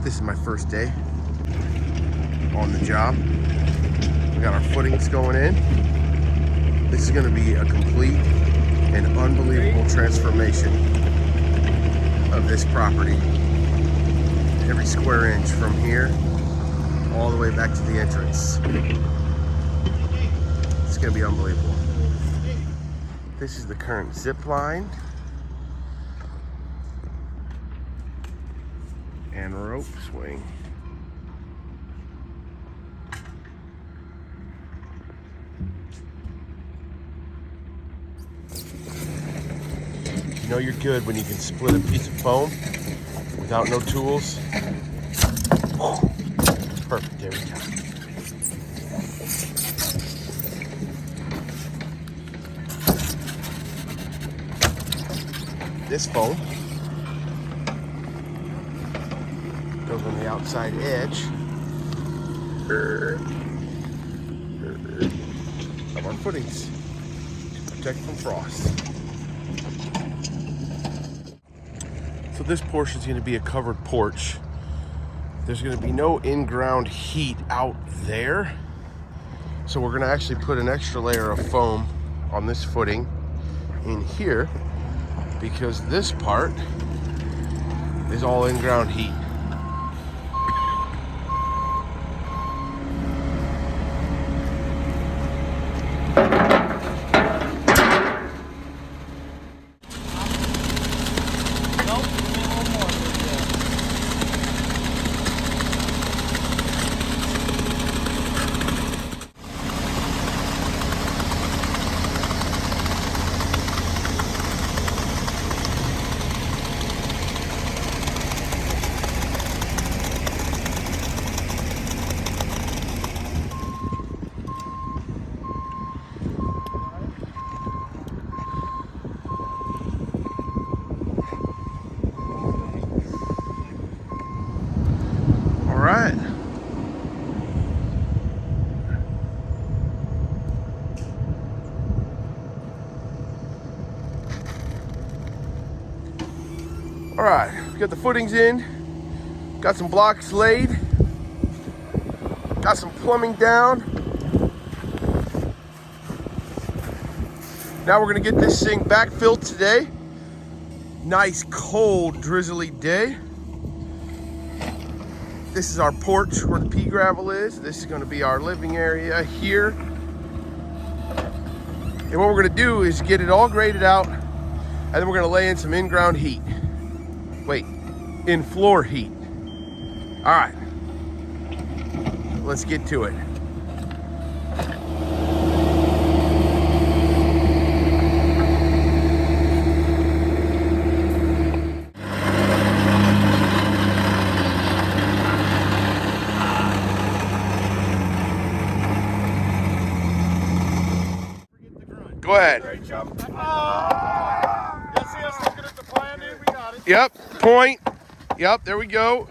This is my first day on the job. We got our footings going in. This is going to be a complete and unbelievable transformation of this property. Every square inch from here all the way back to the entrance. It's going to be unbelievable. This is the current zip line and rope swing. You know you're good when you can split a piece of foam without no tools. Perfect every time. This foam goes on the outside edge of our footings to protect from frost. So this portion is going to be a covered porch. There's going to be no in-ground heat out there. So we're going to actually put an extra layer of foam on this footing in here, because this part is all in-ground heat. Right. All right, we got the footings in, got some blocks laid, got some plumbing down. Now we're gonna get this thing backfilled today. Nice, cold, drizzly day. This is our porch where the pea gravel is. This is going to be our living area here. And what we're going to do is get it all graded out, and then we're going to lay in some in-ground heat. Wait, in-floor heat. All right, let's get to it. Go ahead. Great job. You see us looking at the plan, dude? We got it. Yep, point. Yep, there we go.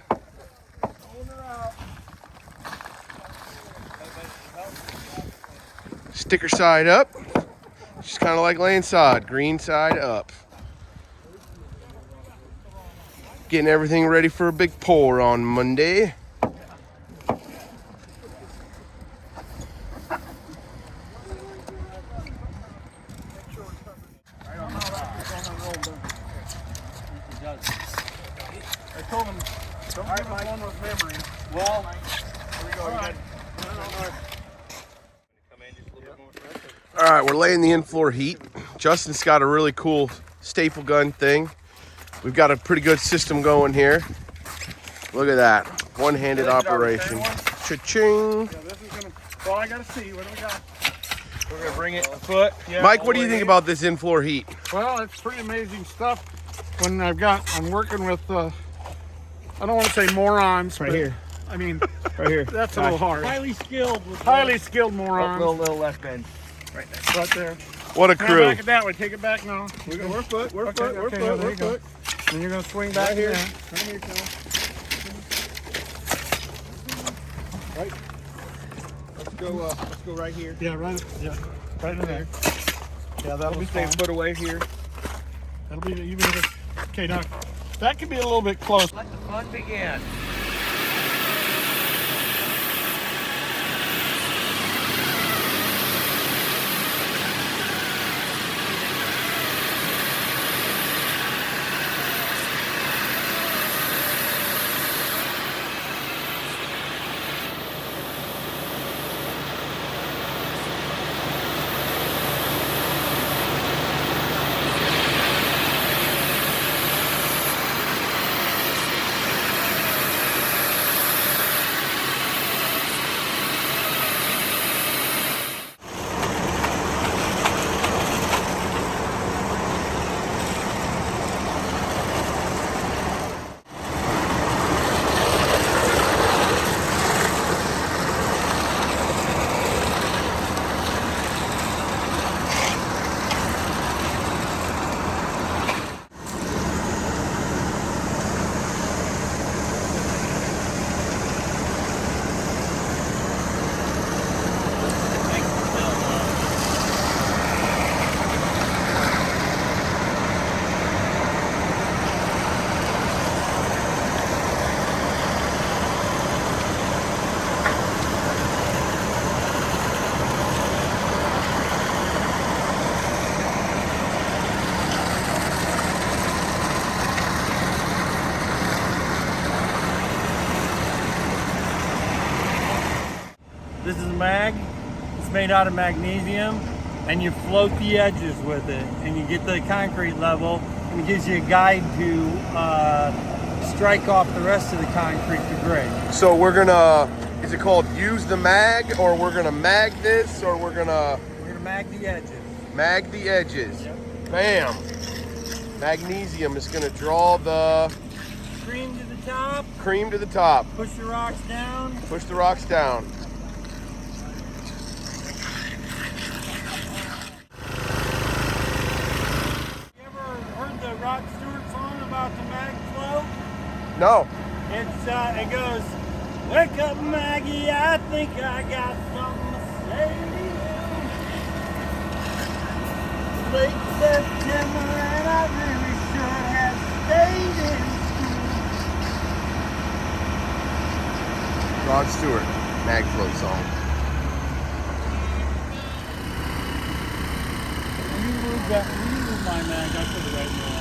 Hold her out. Sticker side up. Just kind of like laying sod, green side up. Getting everything ready for a big pour on Monday. I told him, don't give him one with memory. Well, here we go. Right. All right, we're laying the in-floor heat. Justin's got a really cool staple gun thing. We've got a pretty good system going here. Look at that, one-handed operation. Cha-ching. Yeah, this is gonna. Well, I gotta see. What do we got? We're gonna bring it a foot. Yeah, Mike, what do you think about this in-floor heat? Well, it's pretty amazing stuff. When I'm working with, I don't want to say morons, Right but, here. I mean, Right here. that's a little hard. Highly skilled. Highly skilled morons. Little left bend. Right there. Right there. What a Now crew. back it that way. Take it back now. We're foot. We're Okay, foot. We're okay, foot. there We're you go. foot. And you're gonna swing back Right here. there. Right here, Tom. Right. Let's go right here. Yeah, right in there. Yeah, that'll be Stay a fine. foot away here. That'll be even if it's okay. Now That could be a little bit close. Let the fun begin. This is a mag. It's made out of magnesium, and you float the edges with it, and you get the concrete level, and it gives you a guide to strike off the rest of the concrete to grade. So we're gonna, is it called use the mag, or we're gonna mag this, or we're gonna Mag the edges. mag the edges? Yep. Bam. Magnesium is gonna draw the Cream to the top. cream to the top. Push the rocks down. Push the rocks down. You ever heard the Rod Stewart song about the mag flow? No. It goes, wake up Maggie, I think I got something to say to you. Late September and I really should have stayed in school. Rod Stewart, mag float song. Will you move my mag? I'll put it right there.